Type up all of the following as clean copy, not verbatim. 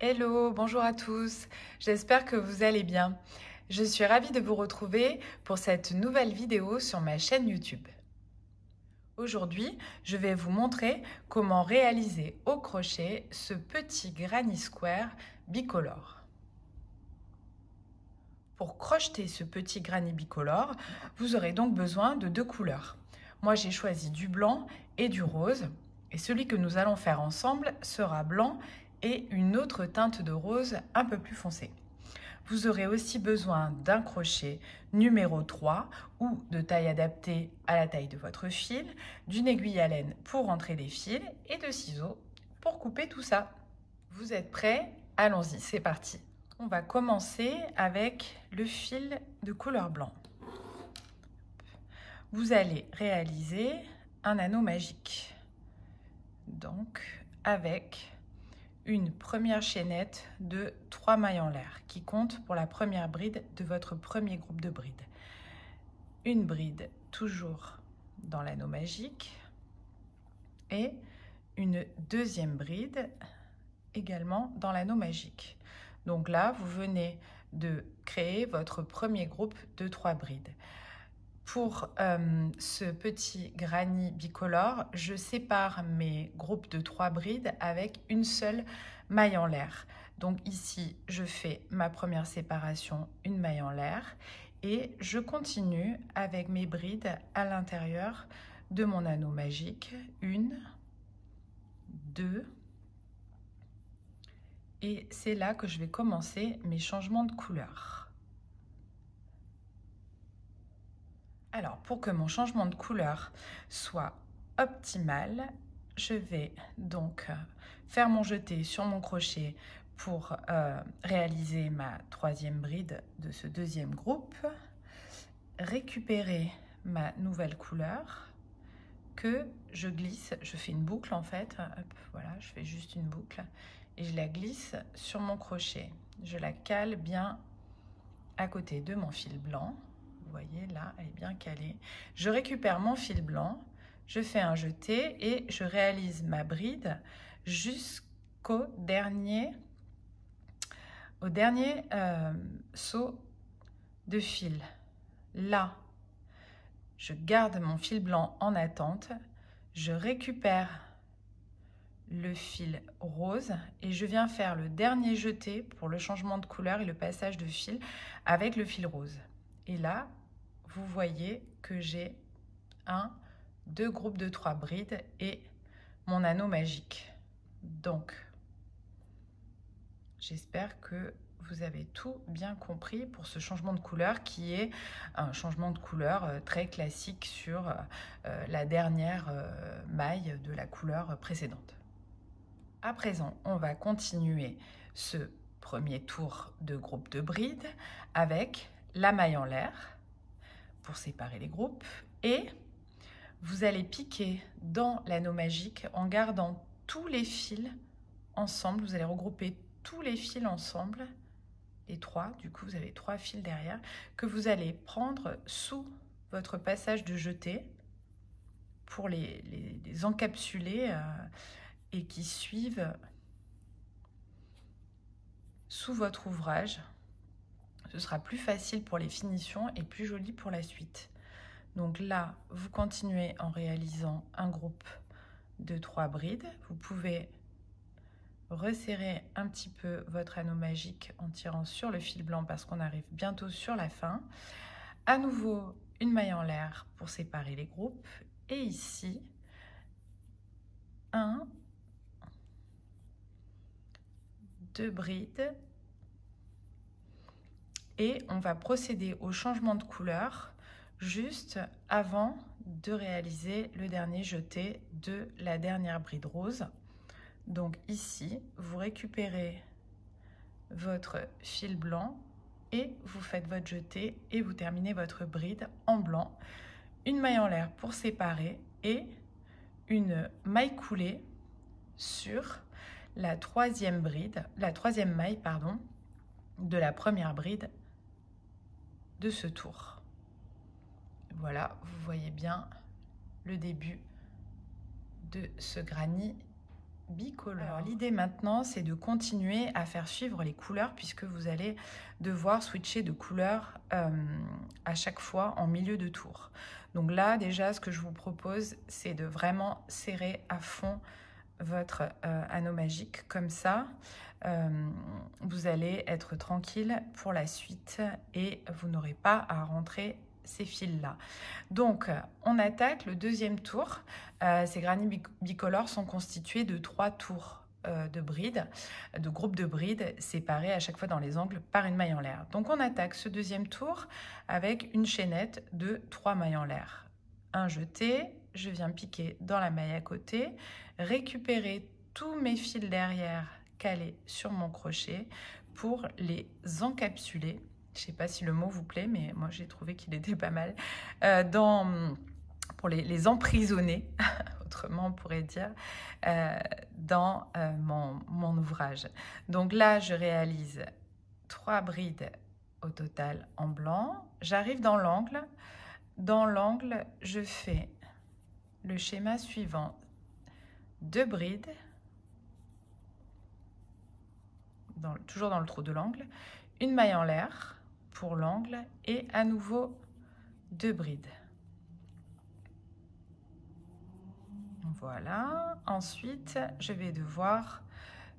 Hello, bonjour à tous, j'espère que vous allez bien. Je suis ravie de vous retrouver pour cette nouvelle vidéo sur ma chaîne YouTube. Aujourd'hui, je vais vous montrer comment réaliser au crochet ce petit granny square bicolore. Pour crocheter ce petit granny bicolore, vous aurez donc besoin de deux couleurs. Moi, j'ai choisi du blanc et du rose, et celui que nous allons faire ensemble sera blanc et une autre teinte de rose un peu plus foncée. Vous aurez aussi besoin d'un crochet numéro 3 ou de taille adaptée à la taille de votre fil, d'une aiguille à laine pour rentrer les fils et de ciseaux pour couper tout ça. Vous êtes prêts? Allons-y, c'est parti. On va commencer avec le fil de couleur blanc. Vous allez réaliser un anneau magique. Donc, avec une première chaînette de 3 mailles en l'air qui compte pour la première bride de votre premier groupe de brides. Une bride toujours dans l'anneau magique et une deuxième bride également dans l'anneau magique. Donc là, vous venez de créer votre premier groupe de 3 brides. Pour ce petit granny bicolore, je sépare mes groupes de 3 brides avec une seule maille en l'air. Donc ici, je fais ma première séparation, une maille en l'air, et je continue avec mes brides à l'intérieur de mon anneau magique. 1, 2, et c'est là que je vais commencer mes changements de couleur. Alors, pour que mon changement de couleur soit optimal, je vais donc faire mon jeté sur mon crochet pour réaliser ma troisième bride de ce deuxième groupe, récupérer ma nouvelle couleur que je glisse, je fais une boucle en fait, hop, voilà, je fais juste une boucle et je la glisse sur mon crochet. Je la cale bien à côté de mon fil blanc. Vous voyez là, elle est bien calée. Je récupère mon fil blanc, je fais un jeté et je réalise ma bride jusqu'au dernier, saut de fil. Là, je garde mon fil blanc en attente, je récupère le fil rose et je viens faire le dernier jeté pour le changement de couleur et le passage de fil avec le fil rose. Et là, vous voyez que j'ai deux groupes de 3 brides et mon anneau magique. Donc, j'espère que vous avez tout bien compris pour ce changement de couleur qui est un changement de couleur très classique sur la dernière maille de la couleur précédente. À présent, on va continuer ce premier tour de groupe de brides avec la maille en l'air pour séparer les groupes et vous allez piquer dans l'anneau magique en gardant tous les fils ensemble. Vous allez regrouper tous les fils ensemble, les 3, du coup vous avez 3 fils derrière, que vous allez prendre sous votre passage de jeté pour les encapsuler et qui suivent sous votre ouvrage. Ce sera plus facile pour les finitions et plus joli pour la suite. Donc là, vous continuez en réalisant un groupe de 3 brides. Vous pouvez resserrer un petit peu votre anneau magique en tirant sur le fil blanc parce qu'on arrive bientôt sur la fin. À nouveau, une maille en l'air pour séparer les groupes. Et ici, 1, 2 brides. Et on va procéder au changement de couleur juste avant de réaliser le dernier jeté de la dernière bride rose. Donc ici, vous récupérez votre fil blanc et vous faites votre jeté et vous terminez votre bride en blanc. Une maille en l'air pour séparer et une maille coulée sur la troisième maille de la première bride de ce tour. Voilà, vous voyez bien le début de ce granny bicolore. L'idée maintenant, c'est de continuer à faire suivre les couleurs puisque vous allez devoir switcher de couleur à chaque fois en milieu de tour. Donc là, déjà, ce que je vous propose, c'est de vraiment serrer à fond votre anneau magique. Comme ça, vous allez être tranquille pour la suite et vous n'aurez pas à rentrer ces fils-là. Donc, on attaque le deuxième tour. Ces granits bicolores sont constitués de 3 tours de brides, de groupes de brides séparés à chaque fois dans les angles par une maille en l'air. Donc, on attaque ce deuxième tour avec une chaînette de 3 mailles en l'air. Un jeté, je viens piquer dans la maille à côté, récupérer tous mes fils derrière calés sur mon crochet pour les encapsuler. Je ne sais pas si le mot vous plaît, mais moi j'ai trouvé qu'il était pas mal. Pour les emprisonner, autrement on pourrait dire, dans mon ouvrage. Donc là, je réalise 3 brides au total en blanc. J'arrive dans l'angle. Dans l'angle, je fais le schéma suivant. 2 brides, toujours dans le trou de l'angle, une maille en l'air pour l'angle et à nouveau 2 brides. Voilà. Ensuite, je vais devoir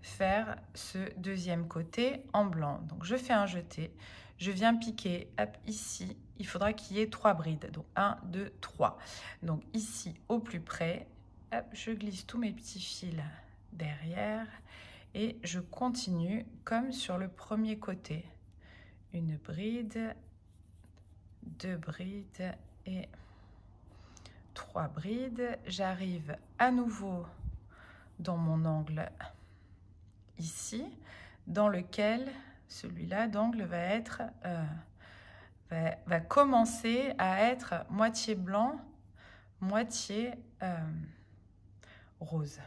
faire ce deuxième côté en blanc. Donc, je fais un jeté. Je viens piquer hop, ici. Il faudra qu'il y ait 3 brides. Donc, 1, 2, 3. Donc, ici, au plus près, hop, je glisse tous mes petits fils derrière et je continue comme sur le premier côté. Une bride, 2 brides et 3 brides. J'arrive à nouveau dans mon angle ici, dans lequel celui-là d'angle va commencer à être moitié blanc, moitié rose.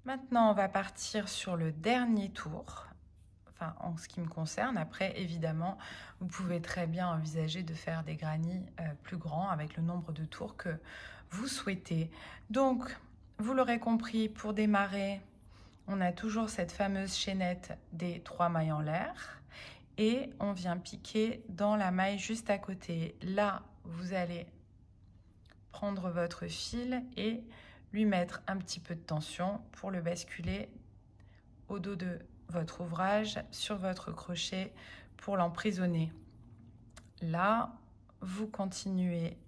Maintenant, on va partir sur le dernier tour. Enfin, en ce qui me concerne. Après, évidemment, vous pouvez très bien envisager de faire des granits plus grands avec le nombre de tours que vous souhaitez. Donc, vous l'aurez compris, pour démarrer, on a toujours cette fameuse chaînette des 3 mailles en l'air et on vient piquer dans la maille juste à côté. Là, vous allez prendre votre fil et lui mettre un petit peu de tension pour le basculer au dos de votre ouvrage sur votre crochet pour l'emprisonner. Là, vous continuez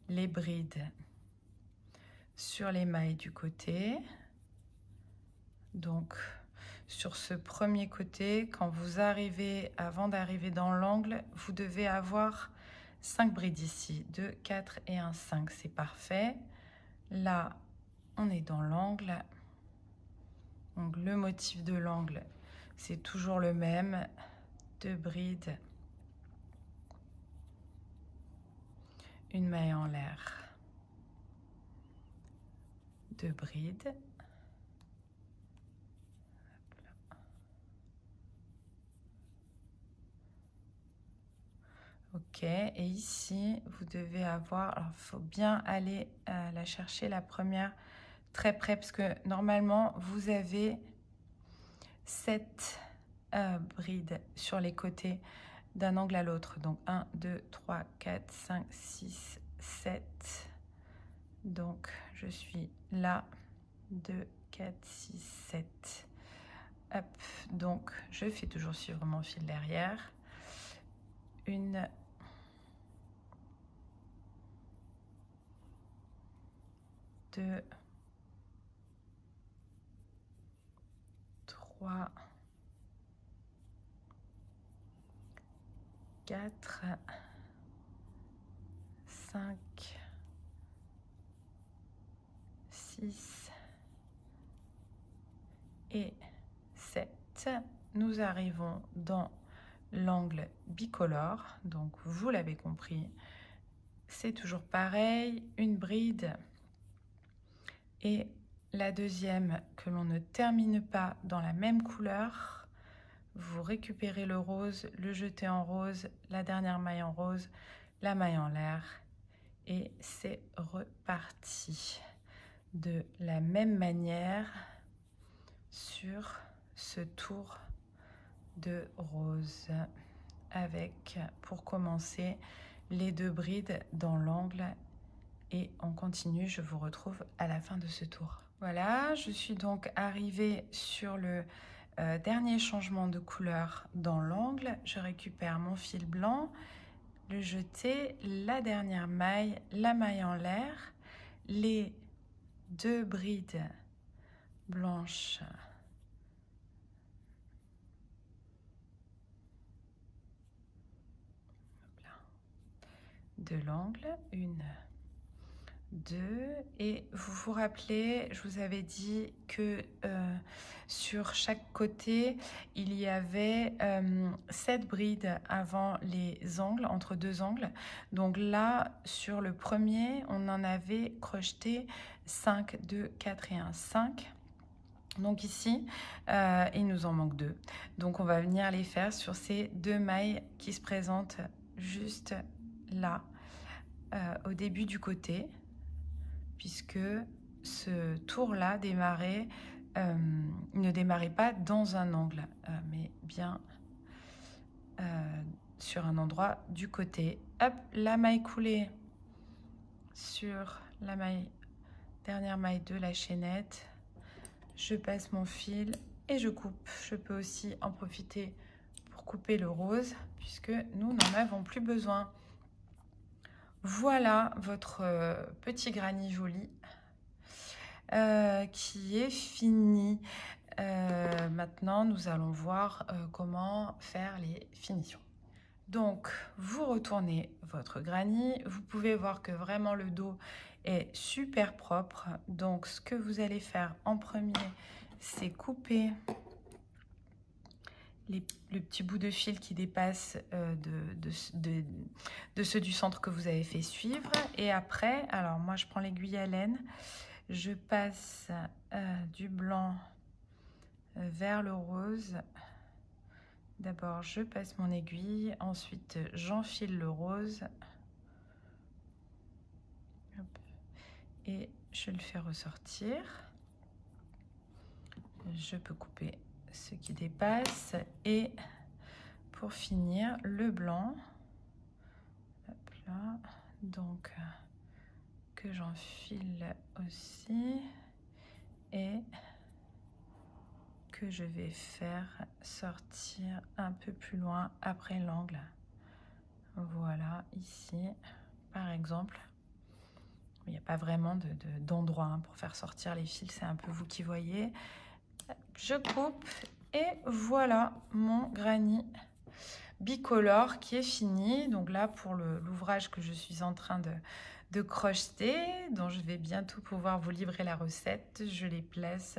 les brides sur les mailles du côté. Donc, sur ce premier côté, quand vous arrivez, avant d'arriver dans l'angle, vous devez avoir 5 brides ici. 2, 4 et 1, 5. C'est parfait. Là, on est dans l'angle. Donc, le motif de l'angle, c'est toujours le même, 2 brides, une maille en l'air, 2 brides, ok, et ici vous devez avoir, alors il faut bien aller la chercher la première très près parce que normalement vous avez 7 brides sur les côtés d'un angle à l'autre. Donc 1, 2, 3, 4, 5, 6, 7. Donc je suis là, 2, 4, 6, 7. Hop, donc je fais toujours suivre mon fil derrière. 1, 2, 3, 4, 5, 6 et 7. Nous arrivons dans l'angle bicolore. Donc, vous l'avez compris, c'est toujours pareil. Une bride et la deuxième que l'on ne termine pas dans la même couleur. Vous récupérez le rose, le jetez en rose, la dernière maille en rose, la maille en l'air et c'est reparti. De la même manière, sur ce tour de rose avec, pour commencer, les 2 brides dans l'angle et on continue. Je vous retrouve à la fin de ce tour. Voilà, je suis donc arrivée sur le dernier changement de couleur dans l'angle. Je récupère mon fil blanc, le jeter, la dernière maille, la maille en l'air, les 2 brides blanches de l'angle, 1, 2, et vous vous rappelez, je vous avais dit que sur chaque côté il y avait 7 brides avant les angles, entre 2 angles. Donc là sur le premier on en avait crocheté 5, 2, 4 et 1, 5. Donc ici il nous en manque 2, donc on va venir les faire sur ces 2 mailles qui se présentent juste là au début du côté, puisque ce tour-là démarrait, ne démarrait pas dans un angle, mais bien sur un endroit du côté. Hop, la maille coulée sur la maille, dernière maille de la chaînette. Je passe mon fil et je coupe. Je peux aussi en profiter pour couper le rose, puisque nous n'en avons plus besoin. Voilà votre petit granny joli qui est fini. Maintenant, nous allons voir comment faire les finitions. Donc, vous retournez votre granny. Vous pouvez voir que vraiment le dos est super propre. Donc, ce que vous allez faire en premier, c'est couper le petit bout de fil qui dépasse de ceux du centre que vous avez fait suivre. Et après, alors moi je prends l'aiguille à laine, je passe du blanc vers le rose. D'abord je passe mon aiguille, ensuite j'enfile le rose. Hop. Et je le fais ressortir. Je peux couper ce qui dépasse et pour finir le blanc, hop là, donc que j'enfile aussi et que je vais faire sortir un peu plus loin après l'angle. Voilà, ici par exemple. Il n'y a pas vraiment d'endroit pour faire sortir les fils, c'est un peu vous qui voyez. Je coupe et voilà mon granny bicolore qui est fini. Donc là pour l'ouvrage que je suis en train de crocheter, dont je vais bientôt pouvoir vous livrer la recette, je les place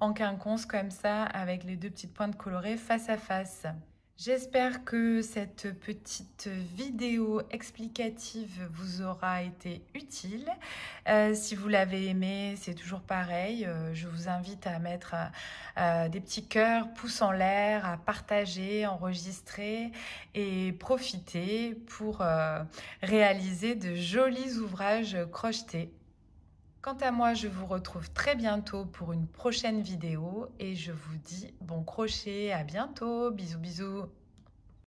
en quinconce comme ça avec les 2 petites pointes colorées face à face. J'espère que cette petite vidéo explicative vous aura été utile. Si vous l'avez aimé, c'est toujours pareil. Je vous invite à mettre des petits cœurs, pouces en l'air, à partager, enregistrer et profiter pour réaliser de jolis ouvrages crochetés. Quant à moi, je vous retrouve très bientôt pour une prochaine vidéo et je vous dis bon crochet, à bientôt, bisous bisous.